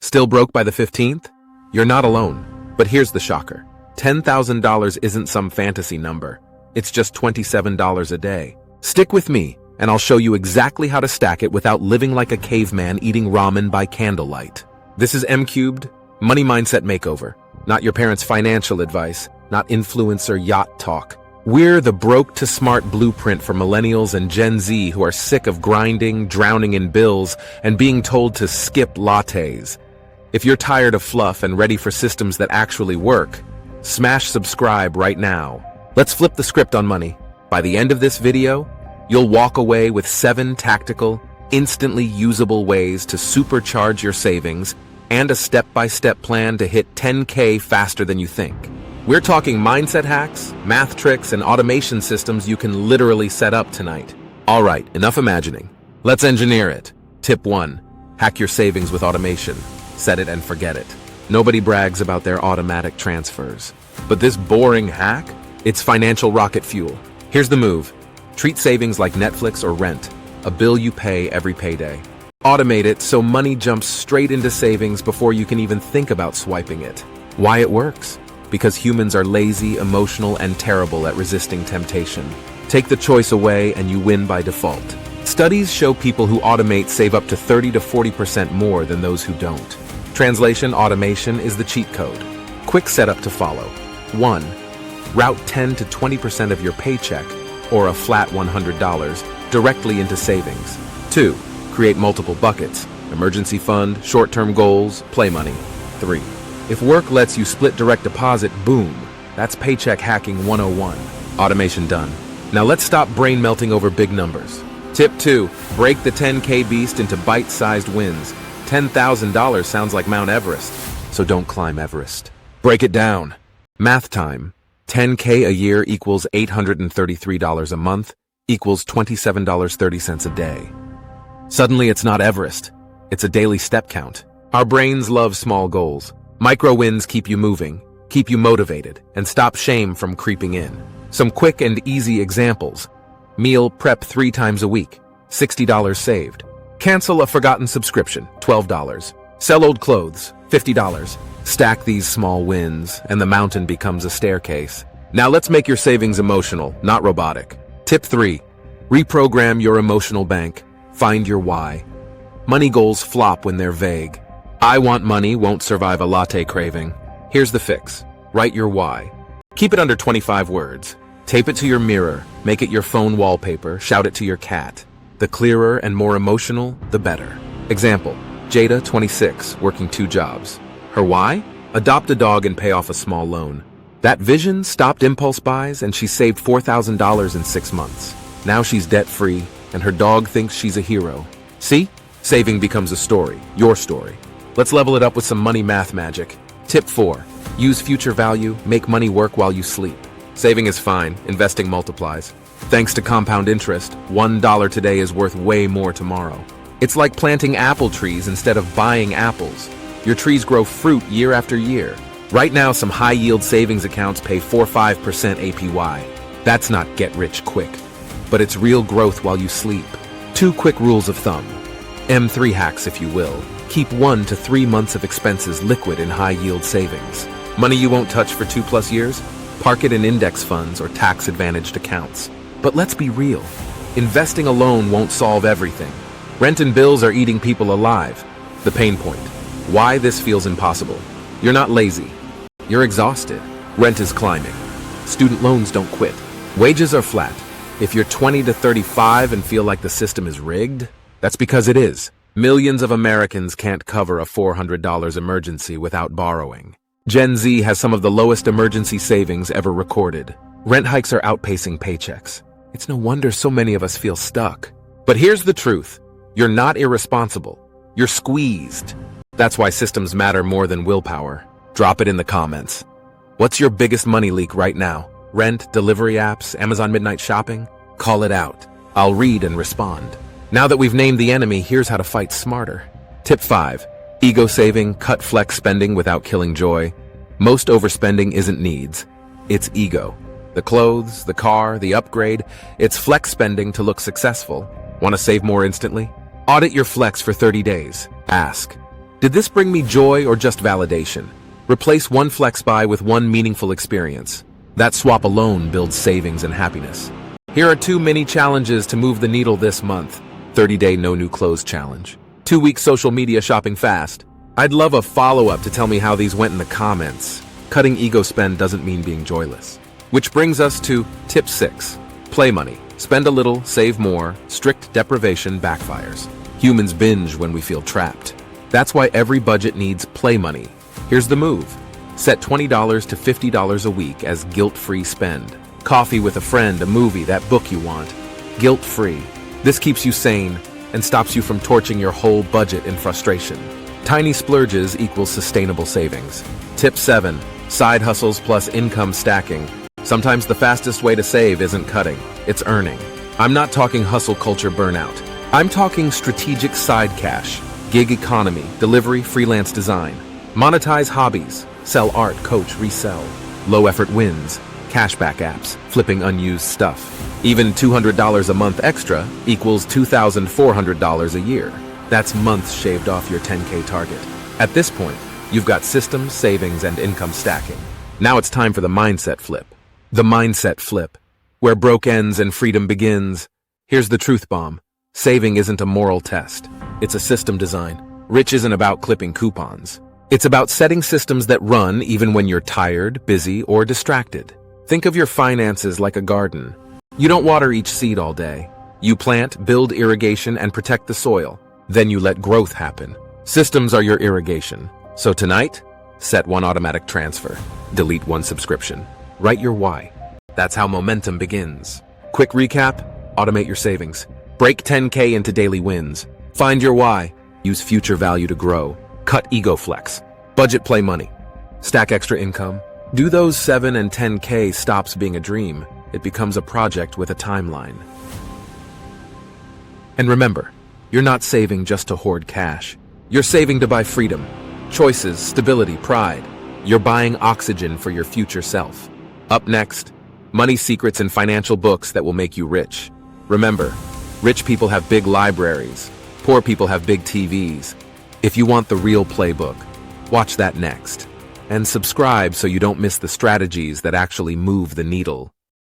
Still broke by the 15th? You're not alone. But here's the shocker. $10,000 isn't some fantasy number. It's just $27 a day. Stick with me, and I'll show you exactly how to stack it without living like a caveman eating ramen by candlelight. This is M Cubed, Money Mindset Makeover. Not your parents' financial advice, not influencer yacht talk. We're the broke to smart blueprint for millennials and Gen Z who are sick of grinding, drowning in bills, and being told to skip lattes. If you're tired of fluff and ready for systems that actually work, smash subscribe right now. Let's flip the script on money. By the end of this video, you'll walk away with 7 tactical, instantly usable ways to supercharge your savings and a step-by-step plan to hit 10K faster than you think. We're talking mindset hacks, math tricks, and automation systems you can literally set up tonight. All right, enough imagining. Let's engineer it. Tip 1. Hack your savings with automation. Set it and forget it. Nobody brags about their automatic transfers. But this boring hack? It's financial rocket fuel. Here's the move. Treat savings like Netflix or rent, a bill you pay every payday. Automate it so money jumps straight into savings before you can even think about swiping it. Why it works? Because humans are lazy, emotional, and terrible at resisting temptation. Take the choice away and you win by default. Studies show people who automate save up to 30 to 40% more than those who don't. Translation automation is the cheat code. Quick setup to follow. 1. Route 10 to 20% of your paycheck, or a flat $100, directly into savings. 2. Create multiple buckets: emergency fund, short-term goals, play money. 3. If work lets you split direct deposit, boom, that's paycheck hacking 101. Automation done. Now let's stop brain melting over big numbers. Tip 2. Break the 10K beast into bite-sized wins. $10,000 sounds like Mount Everest, so don't climb Everest. Break it down. Math time. 10K a year equals $833 a month, equals $27.30 a day. Suddenly it's not Everest, it's a daily step count. Our brains love small goals. Micro wins keep you moving, keep you motivated, and stop shame from creeping in. Some quick and easy examples. Meal prep 3 times a week, $60 saved. Cancel a forgotten subscription, $12. Sell old clothes, $50. Stack these small wins, and the mountain becomes a staircase. Now let's make your savings emotional, not robotic. Tip 3. Reprogram your emotional bank. Find your why. Money goals flop when they're vague. I want money won't survive a latte craving. Here's the fix. Write your why. Keep it under 25 words. Tape it to your mirror. Make it your phone wallpaper. Shout it to your cat. The clearer and more emotional, the better. Example, Jada, 26, working 2 jobs. Her why? Adopt a dog and pay off a small loan. That vision stopped impulse buys and she saved $4,000 in 6 months. Now she's debt-free and her dog thinks she's a hero. See? Saving becomes a story, your story. Let's level it up with some money math magic. Tip 4. Use future value, make money work while you sleep. Saving is fine, investing multiplies. Thanks to compound interest, $1 today is worth way more tomorrow. It's like planting apple trees instead of buying apples. Your trees grow fruit year after year. Right now, some high-yield savings accounts pay 4-5% APY. That's not get rich quick, but it's real growth while you sleep. 2 quick rules of thumb. M3 hacks, if you will. Keep 1 to 3 months of expenses liquid in high-yield savings. Money you won't touch for 2+ years? Park it in index funds or tax-advantaged accounts. But let's be real. Investing alone won't solve everything. Rent and bills are eating people alive. The pain point. Why this feels impossible. You're not lazy. You're exhausted. Rent is climbing. Student loans don't quit. Wages are flat. If you're 20 to 35 and feel like the system is rigged, that's because it is. Millions of Americans can't cover a $400 emergency without borrowing. Gen Z has some of the lowest emergency savings ever recorded. Rent hikes are outpacing paychecks. It's no wonder so many of us feel stuck. But here's the truth. You're not irresponsible. You're squeezed. That's why systems matter more than willpower. Drop it in the comments. What's your biggest money leak right now? Rent, delivery apps, Amazon midnight shopping? Call it out. I'll read and respond. Now that we've named the enemy, here's how to fight smarter. Tip 5. Ego saving, cut flex spending without killing joy. Most overspending isn't needs. It's ego. The clothes, the car, the upgrade. It's flex spending to look successful. Want to save more instantly? Audit your flex for 30 days. Ask, Did this bring me joy or just validation? Replace one flex buy with one meaningful experience. That swap alone builds savings and happiness. Here are 2 mini challenges to move the needle this month. 30-day no new clothes challenge. 2-week social media shopping fast. I'd love a follow-up to tell me how these went in the comments. Cutting ego spend doesn't mean being joyless. Which brings us to tip 6. Play money. Spend a little, save more. Strict deprivation backfires. Humans binge when we feel trapped. That's why every budget needs play money. Here's the move. Set $20 to $50 a week as guilt-free spend. Coffee with a friend, a movie, that book you want. Guilt-free. This keeps you sane and stops you from torching your whole budget in frustration. Tiny splurges equals sustainable savings. Tip 7. Side hustles plus income stacking. Sometimes the fastest way to save isn't cutting, it's earning. I'm not talking hustle culture burnout. I'm talking strategic side cash, gig economy, delivery, freelance design. Monetize hobbies, sell art, coach, resell. Low effort wins, cashback apps, flipping unused stuff. Even $200 a month extra equals $2,400 a year. That's months shaved off your 10K target. At this point, you've got systems, savings, and income stacking. Now it's time for the mindset flip. The mindset flip, where broke ends and freedom begins. Here's the truth bomb. Saving isn't a moral test. It's a system design. Rich isn't about clipping coupons. It's about setting systems that run even when you're tired, busy, or distracted. Think of your finances like a garden. You don't water each seed all day. You plant, build irrigation, and protect the soil. Then you let growth happen. Systems are your irrigation. So tonight, set one automatic transfer. Delete one subscription. Write your why. That's how momentum begins. Quick recap, automate your savings. Break 10K into daily wins. Find your why. Use future value to grow. Cut ego flex. Budget play money. Stack extra income. Do those 7 and 10K stops being a dream. It becomes a project with a timeline. And remember, you're not saving just to hoard cash. You're saving to buy freedom, choices, stability, pride. You're buying oxygen for your future self. Up next, money secrets and financial books that will make you rich. Remember, rich people have big libraries. Poor people have big TVs. If you want the real playbook, watch that next. And subscribe so you don't miss the strategies that actually move the needle.